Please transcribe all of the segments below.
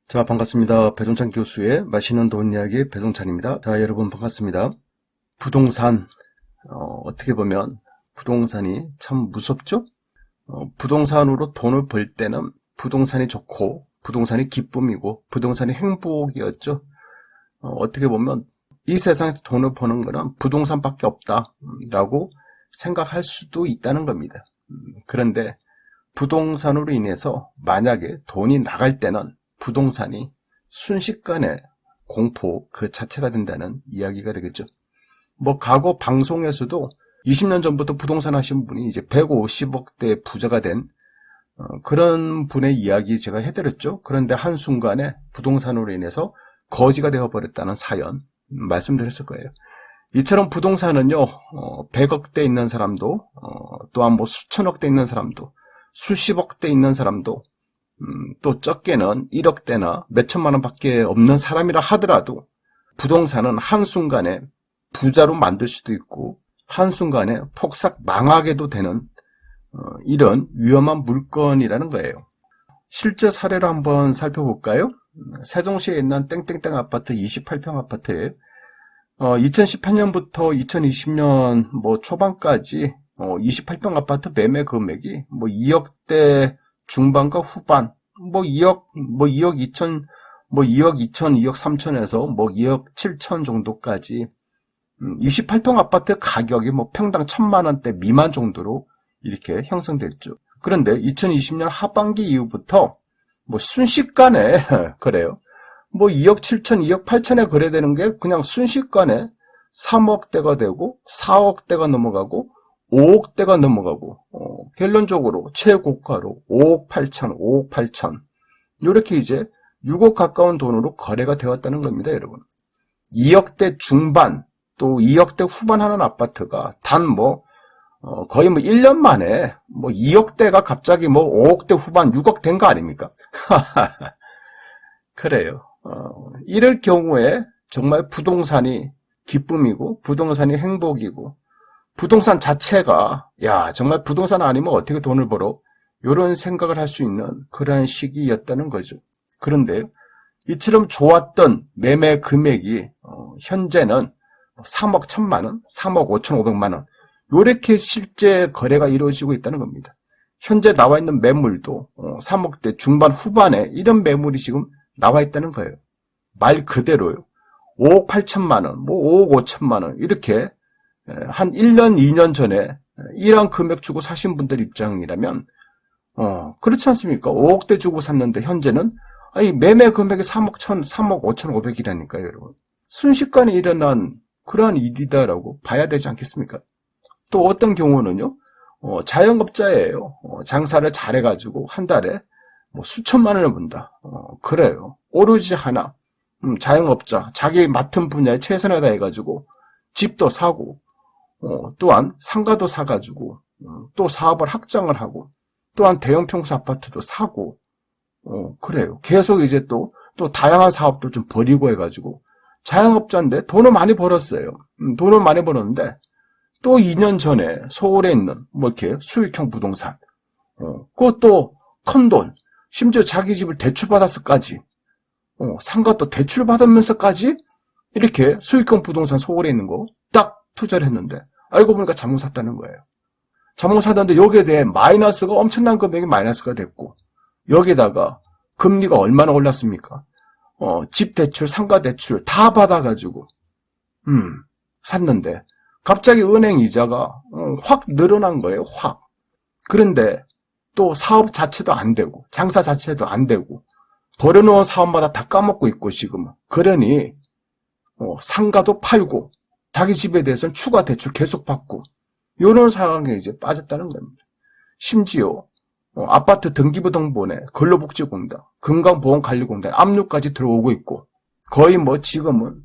자, 반갑습니다. 배종찬 교수의 맛있는 돈 이야기 배종찬입니다. 자, 여러분 반갑습니다. 부동산, 어떻게 보면 부동산이 참 무섭죠? 부동산으로 돈을 벌 때는 부동산이 좋고, 부동산이 기쁨이고, 부동산이 행복이었죠. 어떻게 보면 이 세상에서 돈을 버는 거는 부동산밖에 없다라고 생각할 수도 있다는 겁니다. 그런데 부동산으로 인해서 만약에 돈이 나갈 때는 부동산이 순식간에 공포 그 자체가 된다는 이야기가 되겠죠. 과거 방송에서도 20년 전부터 부동산 하신 분이 이제 150억대 부자가 된 그런 분의 이야기 제가 해드렸죠. 그런데 한순간에 부동산으로 인해서 거지가 되어버렸다는 사연 말씀드렸을 거예요. 이처럼 부동산은요, 100억대 있는 사람도, 또한 수천억대 있는 사람도, 수십억대 있는 사람도, 또 적게는 1억대나 몇천만 원밖에 없는 사람이라 하더라도 부동산은 한순간에 부자로 만들 수도 있고 한순간에 폭삭 망하게도 되는 이런 위험한 물건이라는 거예요. 실제 사례를 한번 살펴볼까요? 세종시에 있는 땡땡땡 아파트 28평 아파트에 2018년부터 2020년 초반까지 28평 아파트 매매 금액이 2억대 중반과 후반, 2억 2천, 2억 3천에서 2억 7천 정도까지 28평 아파트 가격이 평당 1,000만 원대 미만 정도로 이렇게 형성됐죠. 그런데 2020년 하반기 이후부터 순식간에 그래요. 2억 7천, 2억 8천에 거래되는 게 그냥 순식간에 3억대가 되고 4억대가 넘어가고 5억대가 넘어가고 결론적으로 최고가로 5억 8천, 5억 8천 이렇게 이제 6억 가까운 돈으로 거래가 되었다는 겁니다, 여러분. 2억대 중반 또 2억대 후반 하는 아파트가 단 거의 1년 만에 2억대가 갑자기 5억대 후반 6억 된 거 아닙니까? 그래요. 이럴 경우에 정말 부동산이 기쁨이고 부동산이 행복이고 부동산 자체가 정말 부동산 아니면 어떻게 돈을 벌어? 이런 생각을 할 수 있는 그러한 시기였다는 거죠. 그런데 이처럼 좋았던 매매 금액이 현재는 3억 1천만 원, 3억 5천5백만 원 이렇게 실제 거래가 이루어지고 있다는 겁니다. 현재 나와 있는 매물도 3억대 중반 후반에 이런 매물이 지금 나와 있다는 거예요. 말 그대로요. 5억 8천만 원, 5억 5천만 원 이렇게 한 1년, 2년 전에 이런 금액 주고 사신 분들 입장이라면 그렇지 않습니까? 5억대 주고 샀는데 현재는 매매 금액이 3억 5,500이라니까요, 여러분. 순식간에 일어난 그러한 일이다라고 봐야 되지 않겠습니까? 또 어떤 경우는요, 자영업자예요. 장사를 잘해가지고 한 달에 수천만 원을 번다. 그래요. 오로지 하나, 자영업자, 자기 맡은 분야에 최선을 다해가지고 집도 사고, 또한 상가도 사가지고 또 사업을 확장을 하고 또한 대형 평수 아파트도 사고 그래요. 계속 이제 또 다양한 사업도 좀 벌이고 해가지고 자영업자인데 돈을 많이 벌었어요. 돈을 많이 벌었는데 또 2년 전에 서울에 있는 이렇게 수익형 부동산 그것도 큰 돈 심지어 자기 집을 대출받았을까지 상가도 대출받으면서까지 이렇게 수익형 부동산 서울에 있는 거 딱 투자를 했는데 알고 보니까 잘못 샀다는 거예요. 잘못 샀는데 여기에 대해 마이너스가 엄청난 금액이 마이너스가 됐고 여기다가 금리가 얼마나 올랐습니까? 집 대출, 상가 대출 다 받아가지고 샀는데 갑자기 은행 이자가 확 늘어난 거예요. 확. 그런데 또 사업 자체도 안 되고 장사 자체도 안 되고 벌여놓은 사업마다 다 까먹고 있고 지금 그러니 상가도 팔고 자기 집에 대해서는 추가 대출 계속 받고 이런 상황에 이제 빠졌다는 겁니다. 심지어 아파트 등기부등본에 근로복지공단, 건강보험관리공단 압류까지 들어오고 있고 거의 지금은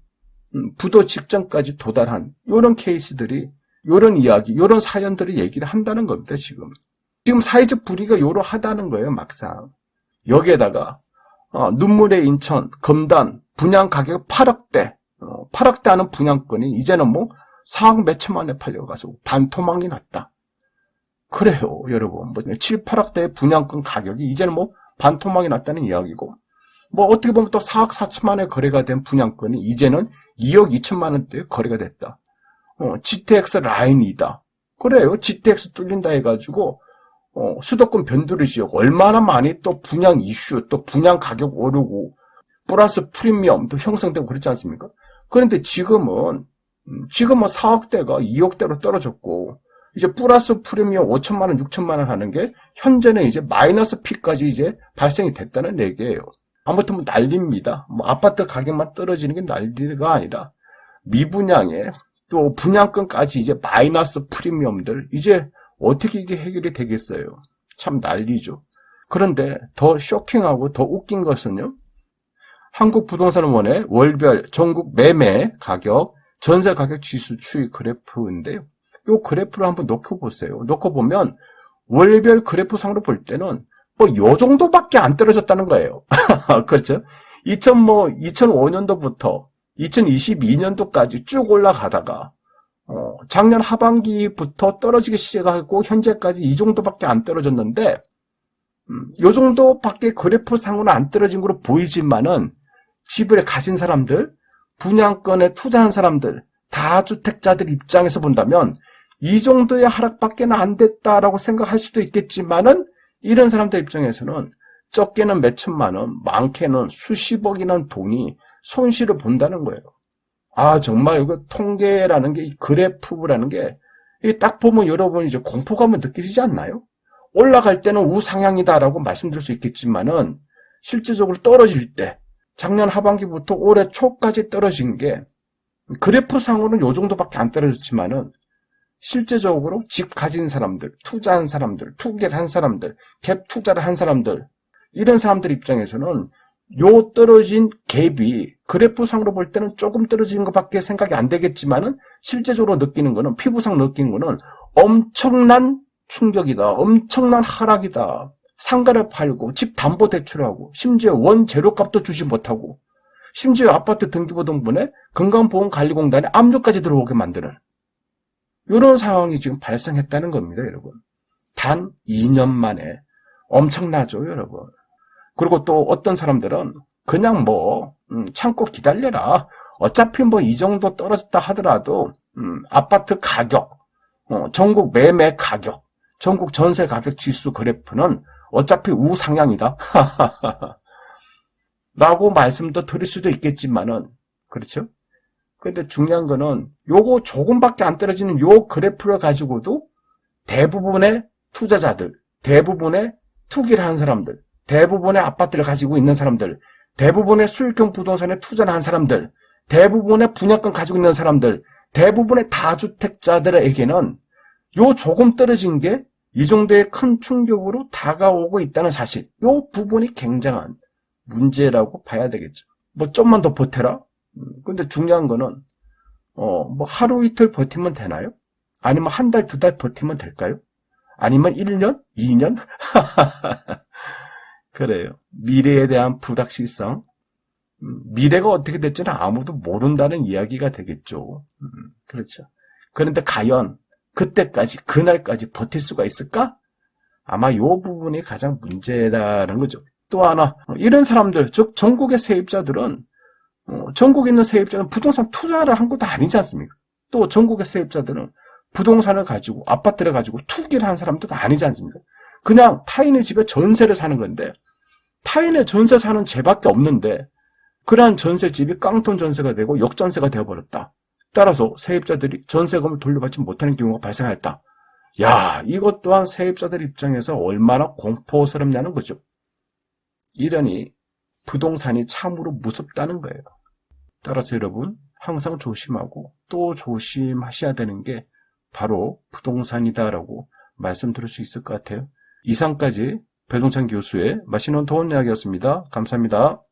부도 직전까지 도달한 이런 케이스들이 이런 이야기, 이런 사연들을 얘기를 한다는 겁니다. 지금 사회적 불이가 요러하다는 거예요. 막상 여기에다가 눈물의 인천, 금단 분양 가격 8억대 8억대 하는 분양권이 이제는 4억 몇천만 원에 팔려가서 반토막이 났다. 그래요, 여러분. 7, 8억대의 분양권 가격이 이제는 반토막이 났다는 이야기고 뭐 어떻게 보면 또 4억 4천만 원에 거래가 된 분양권이 이제는 2억 2천만 원대에 거래가 됐다. GTX 라인이다. 그래요. GTX 뚫린다 해가지고 수도권 변두리 지역 얼마나 많이 또 분양 이슈, 또 분양 가격 오르고 플러스 프리미엄도 형성되고 그렇지 않습니까? 그런데 지금은 4억대가 2억대로 떨어졌고 이제 플러스 프리미엄 5천만 원, 6천만 원 하는 게 현재는 이제 마이너스 P까지 이제 발생이 됐다는 얘기예요. 아무튼 뭐 난리입니다. 뭐 아파트 가격만 떨어지는 게 난리가 아니라 미분양에 또 분양권까지 이제 마이너스 프리미엄들 이제 어떻게 이게 해결이 되겠어요? 참 난리죠. 그런데 더 쇼킹하고 더 웃긴 것은요. 한국부동산원의 월별 전국 매매 가격, 전세 가격 지수 추이 그래프인데요. 이 그래프를 한번 놓고 보세요. 놓고 보면 월별 그래프상으로 볼 때는 뭐 요 정도밖에 안 떨어졌다는 거예요. 그렇죠? 2005년도부터 2022년도까지 쭉 올라가다가 작년 하반기부터 떨어지기 시작하고 현재까지 이 정도밖에 안 떨어졌는데 요 정도밖에 그래프상으로는 안 떨어진 걸로 보이지만은 집을 가진 사람들, 분양권에 투자한 사람들, 다주택자들 입장에서 본다면 이 정도의 하락밖에 안 됐다라고 생각할 수도 있겠지만은 이런 사람들 입장에서는 적게는 몇 천만 원, 많게는 수십억이라는 돈이 손실을 본다는 거예요. 아, 정말 이거 통계라는 게, 이 그래프라는 게, 딱 보면 여러분 이제 공포감을 느끼시지 않나요? 올라갈 때는 우상향이다라고 말씀드릴 수 있겠지만은, 실질적으로 떨어질 때, 작년 하반기부터 올해 초까지 떨어진 게, 그래프상으로는 요 정도밖에 안 떨어졌지만은, 실제적으로 집 가진 사람들, 투자한 사람들, 투기를 한 사람들, 갭 투자를 한 사람들, 이런 사람들 입장에서는 요 떨어진 갭이 그래프상으로 볼 때는 조금 떨어지는 것밖에 생각이 안 되겠지만은 실제적으로 느끼는 거는, 피부상 느끼는 거는 엄청난 충격이다. 엄청난 하락이다. 상가를 팔고 집 담보 대출하고 심지어 원재료값도 주지 못하고 심지어 아파트 등기부등본에 건강보험관리공단에 압류까지 들어오게 만드는 이런 상황이 지금 발생했다는 겁니다, 여러분. 단 2년 만에. 엄청나죠, 여러분. 그리고 또 어떤 사람들은 그냥 참고 기다려라. 어차피 이 정도 떨어졌다 하더라도 아파트 가격, 전국 매매 가격, 전국 전세 가격 지수 그래프는 어차피 우상향이다. 라고 말씀도 드릴 수도 있겠지만은, 그렇죠? 근데 중요한 거는 요거 조금밖에 안 떨어지는 요 그래프를 가지고도 대부분의 투자자들, 대부분의 투기를 한 사람들, 대부분의 아파트를 가지고 있는 사람들, 대부분의 수익형 부동산에 투자를 한 사람들, 대부분의 분양권 가지고 있는 사람들, 대부분의 다주택자들에게는 요 조금 떨어진 게 이 정도의 큰 충격으로 다가오고 있다는 사실, 요 부분이 굉장한 문제라고 봐야 되겠죠. 좀만 더 버텨라? 근데 중요한 거는 하루 이틀 버티면 되나요? 아니면 한 달, 두 달 버티면 될까요? 아니면 1년? 2년? 그래요. 미래에 대한 불확실성. 미래가 어떻게 될지는 아무도 모른다는 이야기가 되겠죠. 그렇죠. 그런데 과연 그때까지, 그날까지 버틸 수가 있을까? 아마 이 부분이 가장 문제다라는 거죠. 또 하나, 이런 사람들, 즉 전국의 세입자들은 전국에 있는 세입자는 부동산 투자를 한 것도 아니지 않습니까? 또 전국의 세입자들은 부동산을 가지고, 아파트를 가지고 투기를 한 사람들도 아니지 않습니까? 그냥 타인의 집에 전세를 사는 건데, 타인의 전세 사는 죄밖에 없는데, 그러한 전세집이 깡통 전세가 되고 역전세가 되어버렸다. 따라서 세입자들이 전세금을 돌려받지 못하는 경우가 발생했다. 야, 이것 또한 세입자들 입장에서 얼마나 공포스럽냐는 거죠. 이러니 부동산이 참으로 무섭다는 거예요. 따라서 여러분 항상 조심하고 또 조심하셔야 되는 게 바로 부동산이다라고 말씀드릴 수 있을 것 같아요. 이상까지 배동찬 교수의 맛있는 도움 이야기였습니다. 감사합니다.